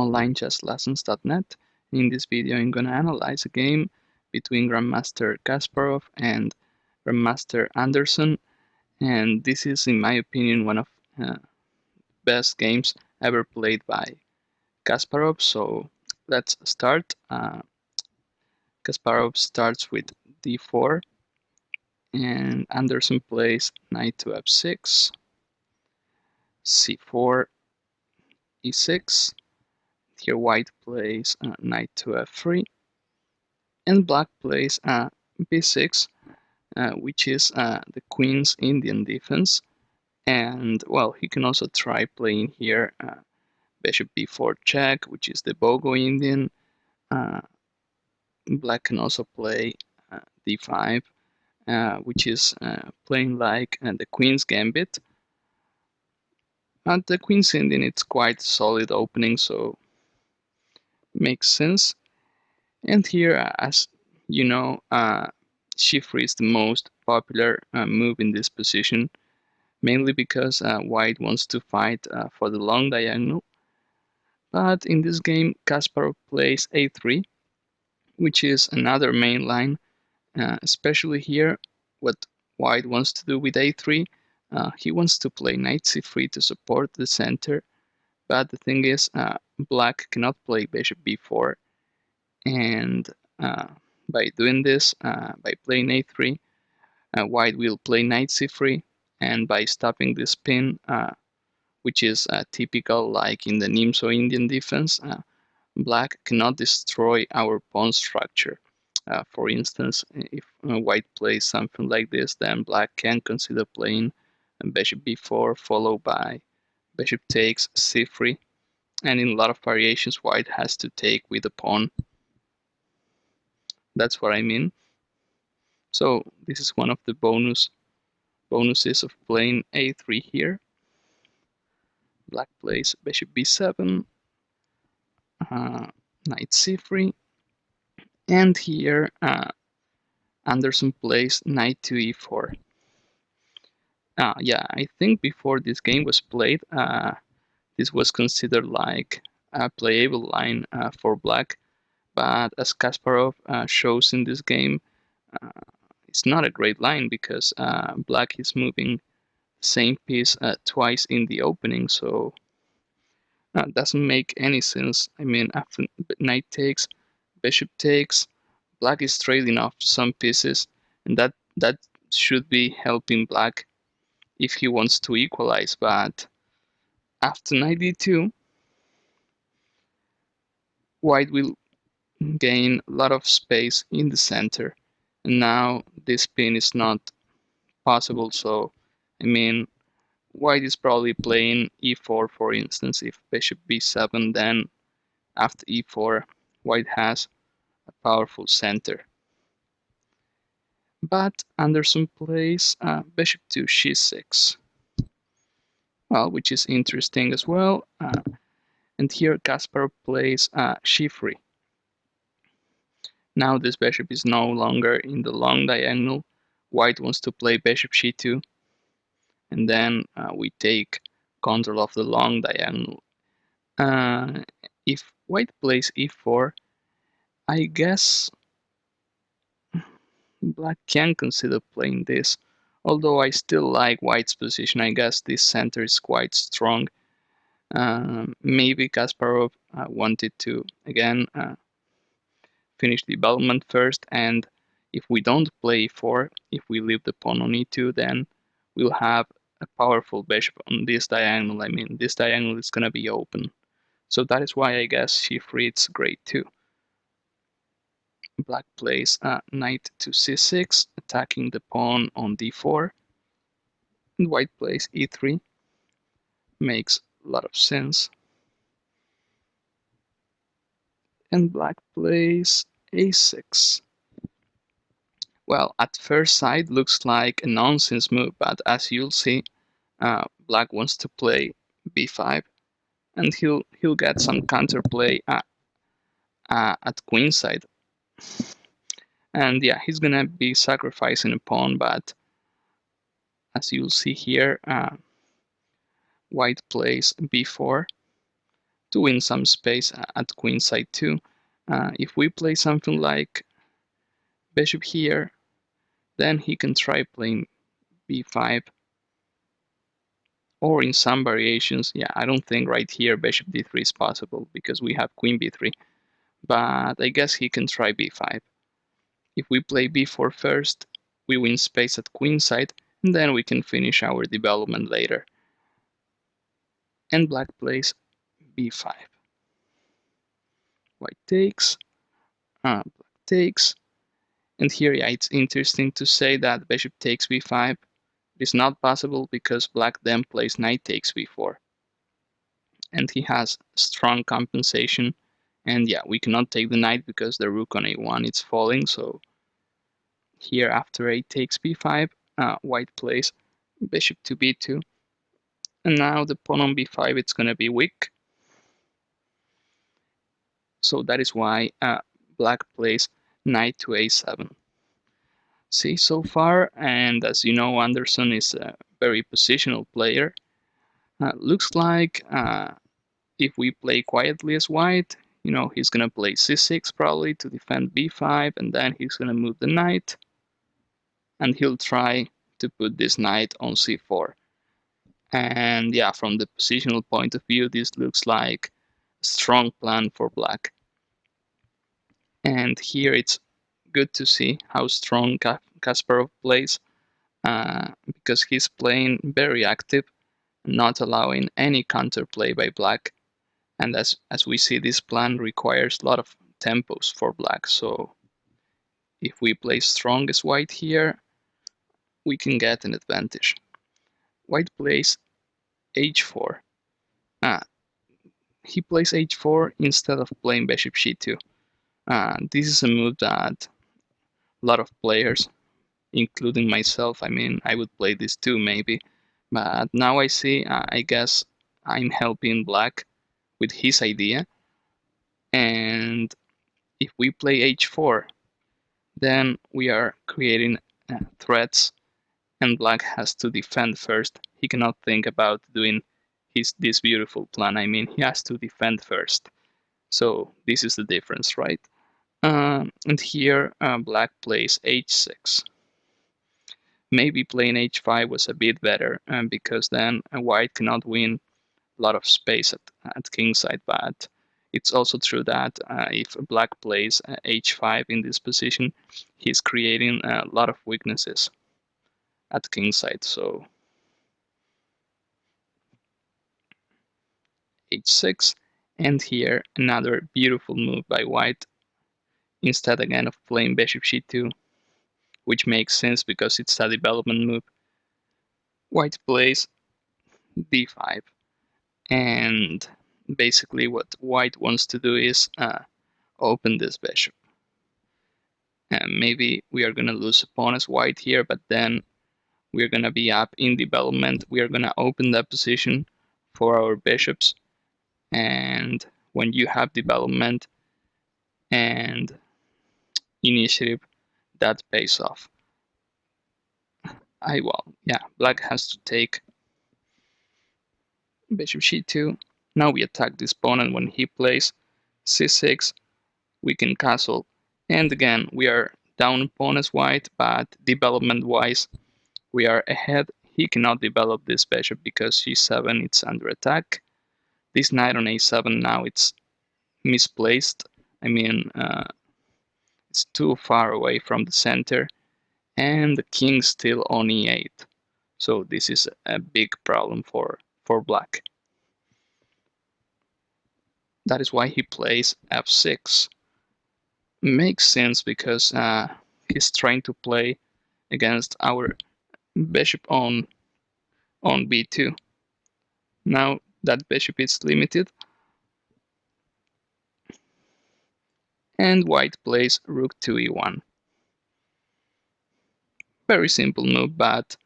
onlinechesslessons.net. In this video, I'm going to analyze a game between Grandmaster Kasparov and Grandmaster Andersson, and this is, in my opinion, one of the best games ever played by Kasparov. So let's start. Kasparov starts with d4, and Andersson plays knight to f6, c4, e6. Here white plays knight to f3, and black plays b6, which is the queen's Indian defense. And well, he can also try playing here bishop b4 check, which is the Bogo Indian. Black can also play d5, which is playing like the queen's gambit. The queen's Indian, it's quite solid opening, so makes sense. And here, as you know, c3 is the most popular move in this position, mainly because white wants to fight for the long diagonal. But in this game, Kasparov plays a3, which is another main line, especially here. What white wants to do with a3, he wants to play knight c3 to support the center. But the thing is, black cannot play bishop b4, and by doing this, by playing a3, white will play knight c3, and by stopping this pin, which is typical like in the Nimzo Indian defense, black cannot destroy our pawn structure. For instance, if white plays something like this, then black can consider playing bishop b4 followed by bishop takes c3, and in a lot of variations white has to take with the pawn. That's what I mean. So this is one of the bonuses of playing a3 here. Black plays bishop b7, knight c3, and here Andersson plays knight to e4. Yeah, I think before this game was played, this was considered like a playable line for black, but as Kasparov shows in this game, it's not a great line because black is moving the same piece twice in the opening, so doesn't make any sense. I mean, after knight takes, bishop takes, black is trading off some pieces, and that should be helping black if he wants to equalize. But after knight d2, white will gain a lot of space in the center, and now this pin is not possible. So I mean, white is probably playing e4, for instance. If bishop b7, then after e4, white has a powerful center. But Andersson plays bishop to c6, well, which is interesting as well. And here Kasparov plays c3. Now this bishop is no longer in the long diagonal. White wants to play bishop c2, and then we take control of the long diagonal. If white plays e4, I guess black can consider playing this, although I still like white's position. I guess this center is quite strong. Maybe Kasparov wanted to, again, finish development first, and if we don't play e4, if we leave the pawn on e2, then we'll have a powerful bishop on this diagonal. I mean, this diagonal is going to be open. So that is why I guess c3 is great too. Black plays knight to c6, attacking the pawn on d4. And white plays e3. Makes a lot of sense. And black plays a6. Well, at first sight looks like a nonsense move, but as you'll see, black wants to play b5, and he'll get some counterplay at queenside. And yeah, he's gonna be sacrificing a pawn, but as you'll see here, white plays b4 to win some space at queenside too. If we play something like bishop here, then he can try playing b5, or in some variations, yeah, I don't think right here bishop d3 is possible because we have queen b3, but I guess he can try b5. If we play b4 first, we win space at queenside, and then we can finish our development later. And black plays b5. White takes, black takes, and here, yeah, it's interesting to say that bishop takes b5. It is not possible because black then plays knight takes b4. And he has strong compensation. And yeah, we cannot take the knight because the rook on a1 is falling. So here after a takes b5, white plays bishop to b2. And now the pawn on b5, it's going to be weak. So that is why black plays knight to a7. See so far, and as you know, Andersson is a very positional player. Looks like if we play quietly as white, he's gonna play c6 probably to defend b5, and then he's gonna move the knight, and he'll try to put this knight on c4. And yeah, from the positional point of view, this looks like a strong plan for black. And here it's good to see how strong Kasparov plays, because he's playing very active, not allowing any counterplay by black. And as we see, this plan requires a lot of tempos for black. So if we play strong as white here, we can get an advantage. White plays h4. He plays h4 instead of playing bishop c2. This is a move that a lot of players, including myself, I would play this too maybe. But now I see, I guess I'm helping black with his idea. And if we play h4, then we are creating threats, and black has to defend first. He cannot think about doing this beautiful plan. He has to defend first. So this is the difference, right? And here black plays h6. Maybe playing h5 was a bit better, because then white cannot win a lot of space at kingside, but it's also true that if black plays h5 in this position, he's creating a lot of weaknesses at kingside. So h6, and here another beautiful move by white, instead again of playing bishop c2, which makes sense because it's a development move. White plays b5, and basically what white wants to do is open this bishop. And maybe we are going to lose a pawn as white here, but then we're going to be up in development. We are going to open that position for our bishops. And when you have development and initiative, that pays off. Black has to take bishop c2. Now we attack this pawn, and when he plays c6, we can castle. And again, we are down pawn as white, but development-wise, we are ahead. He cannot develop this bishop because g7 it's under attack. This knight on a7 now it's misplaced. It's too far away from the center, and the king still on e8. So this is a big problem for black. That is why he plays f6. Makes sense because he's trying to play against our bishop on b2. Now that bishop is limited, and white plays rook to e1. Very simple move, but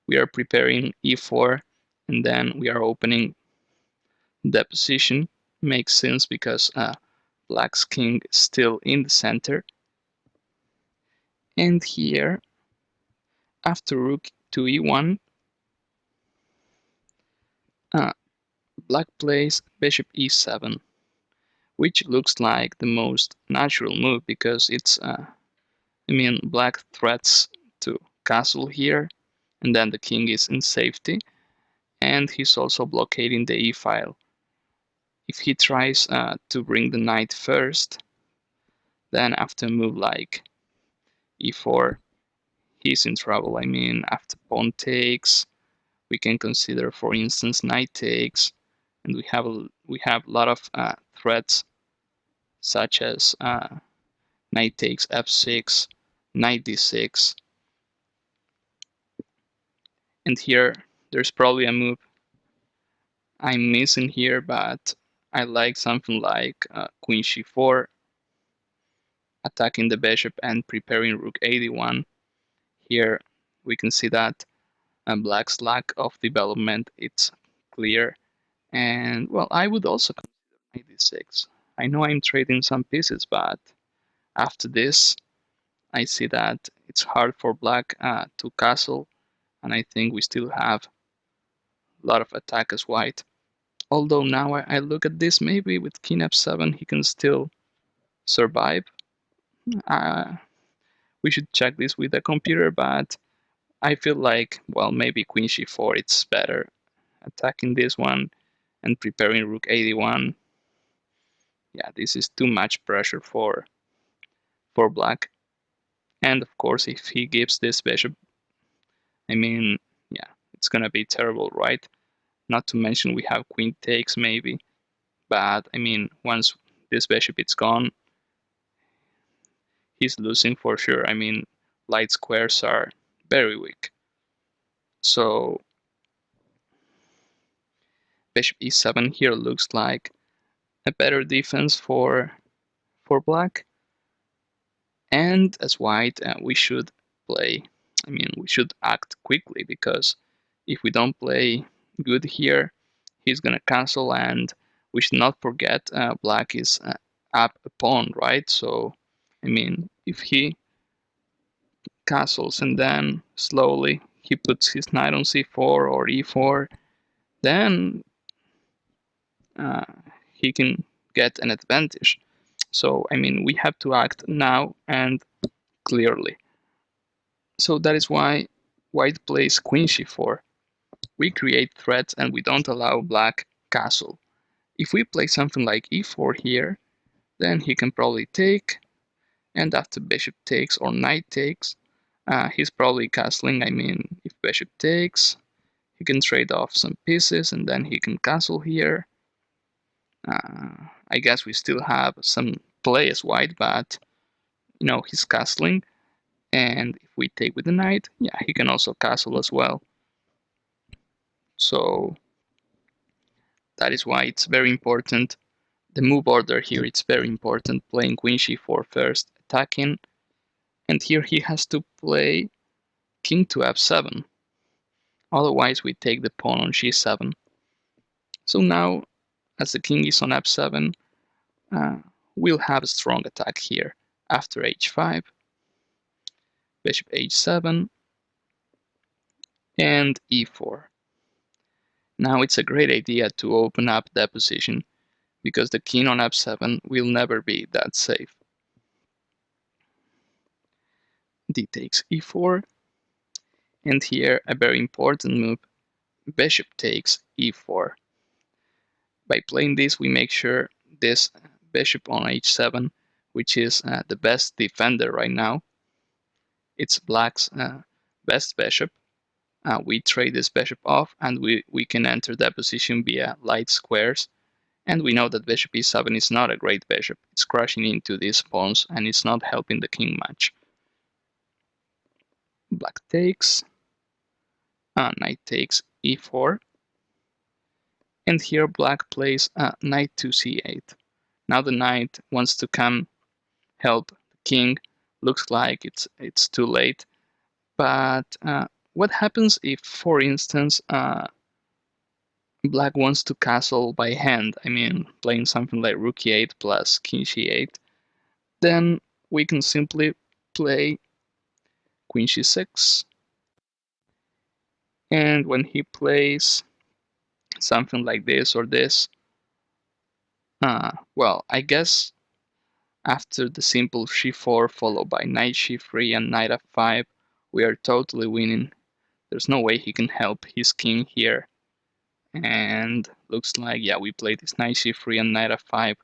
we are preparing e4, and then we are opening the position. Makes sense because black's king is still in the center. And here, after rook to e1, Black plays bishop e7, which looks like the most natural move because black threats to castle here, and then the king is in safety, and he's also blockading the e file. If he tries to bring the knight first, then after a move like e4, he's in trouble. After pawn takes, we can consider, for instance, knight takes, and we have a lot of threats such as knight takes f6, knight d6, and here there's probably a move I'm missing here, but I like something like queen c4, attacking the bishop and preparing rook a1. Here we can see that black's lack of development, it's clear. And well, I would also consider knight d6. I know I'm trading some pieces, but after this, I see that it's hard for black to castle, and I think we still have a lot of attack as white. Although now I look at this, maybe with king f7 he can still survive. Uh, we should check this with the computer, but I feel like, well, maybe queen c4 it's better. Attacking this one and preparing rook a1. Yeah, this is too much pressure for black. And of course, if he gives this bishop, yeah, it's gonna be terrible, right? Not to mention we have queen takes maybe, but once this bishop is gone, he's losing for sure. Light squares are very weak. So bishop e7 here looks like a better defense for black. And as white, we should play. We should act quickly because if we don't play good here, he's gonna cancel, and we should not forget black is up a pawn, right? So, if he castles and then slowly he puts his knight on c4 or e4, then uh, he can get an advantage. So, we have to act now and clearly. So that is why white plays queen c4. We create threats and we don't allow black castle. If we play something like e4 here, then he can probably take, and after bishop takes or knight takes, he's probably castling. If bishop takes, he can trade off some pieces and then he can castle here. I guess we still have some play as white, but he's castling, and if we take with the knight, yeah, he can also castle as well. So that is why it's very important. The move order here, it's very important. Playing queen c4 first, attacking, and here he has to play king to f7. Otherwise, we take the pawn on g7. So now, as the king is on f7, we'll have a strong attack here. After h5, bishop h7, and e4. Now it's a great idea to open up that position because the king on f7 will never be that safe. D takes e4, and here a very important move, bishop takes e4. By playing this, we make sure this bishop on h7, which is the best defender right now, it's black's best bishop. We trade this bishop off, and we can enter that position via light squares. And we know that bishop e7 is not a great bishop. It's crashing into these pawns, and it's not helping the king much. Black takes, knight takes e4, and here black plays knight to c8. Now the knight wants to come help the king. Looks like it's too late. But what happens if, for instance, black wants to castle by hand? Playing something like rook e8 plus king c8. Then we can simply play queen c6. And when he plays something like this or this. Well, I guess after the simple c4 followed by knight c3 and knight f5, we are totally winning. There's no way he can help his king here. And looks like, yeah, we played this knight c3 and knight f5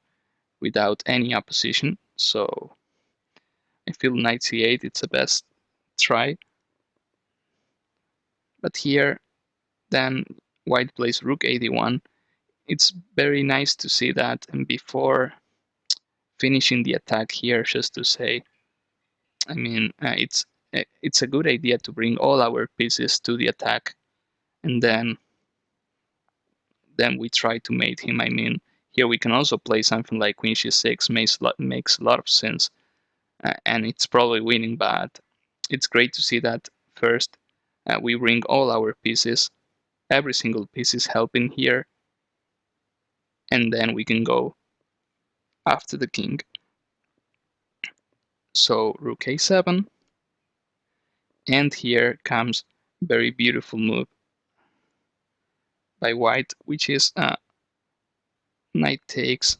without any opposition. So I feel knight c8 it's the best try. But here, then white plays rook 81. It's very nice to see that. And before finishing the attack here, just to say, I mean, it's a good idea to bring all our pieces to the attack, and then we try to mate him. I mean, here we can also play something like queen c6, makes a lot of sense, and it's probably winning. But it's great to see that first we bring all our pieces, every single piece is helping here, and then we can go after the king. So rook a7, and here comes very beautiful move by white, which is knight takes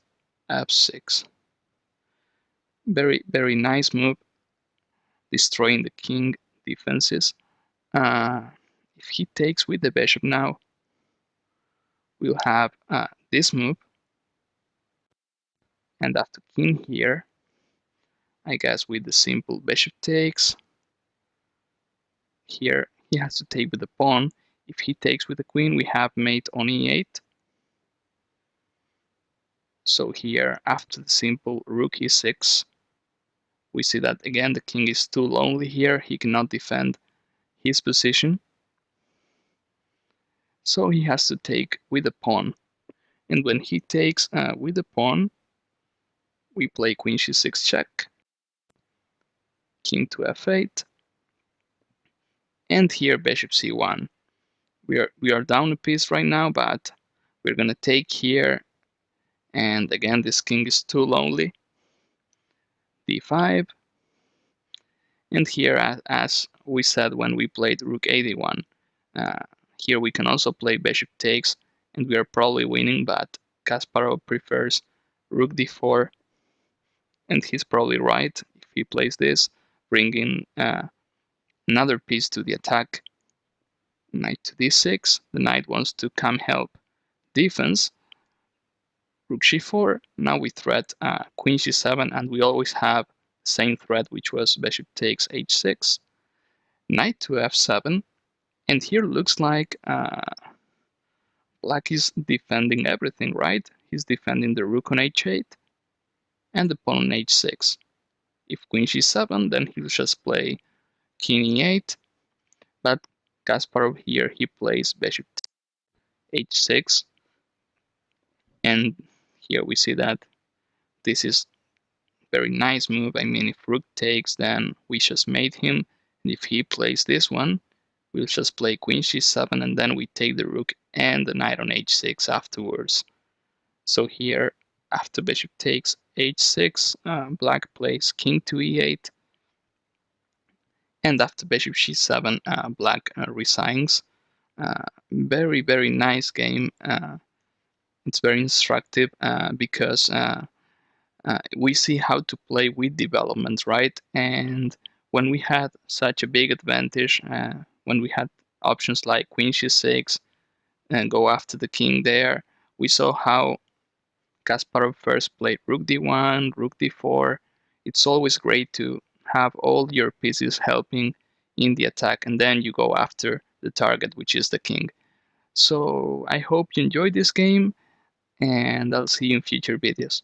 f6. Very nice move, destroying the king defenses. If he takes with the bishop now, we'll have this move, and after king here, I guess with the simple bishop takes. Here he has to take with the pawn. If he takes with the queen, we have mate on e8. So here, after the simple rook e6, we see that again the king is too lonely here. He cannot defend his position. So he has to take with the pawn. And when he takes with the pawn, we play queen c6 check, king to f8, and here bishop c1. We are down a piece right now, but we're gonna take here, and again this king is too lonely. d5, and here, as we said when we played rook 81, here we can also play bishop takes, and we are probably winning, but Kasparov prefers rook d4, and he's probably right if he plays this, bringing another piece to the attack. Knight to d6, the knight wants to come help defense. Rook g4, now we threat queen g7, and we always have the same threat, which was bishop takes h6, knight to f7, and here looks like black is defending everything, right? He's defending the rook on h8 and the pawn on h6. If queen g7, then he'll just play king e8, but Kasparov here, he plays bishop h6, and here we see that this is very nice move. I mean, if rook takes, then we just mate him, and if he plays this one, we'll just play queen c7, and then we take the rook and the knight on h6 afterwards. So here, after bishop takes h6, black plays king to e8, and after bishop c7, black resigns. Very nice game. It's very instructive because we see how to play with development, right? And when we had such a big advantage, when we had options like queen c6 and go after the king there, we saw how Kasparov first played rook d1, rook d4. It's always great to have all your pieces helping in the attack, and then you go after the target, which is the king. So I hope you enjoyed this game, and I'll see you in future videos.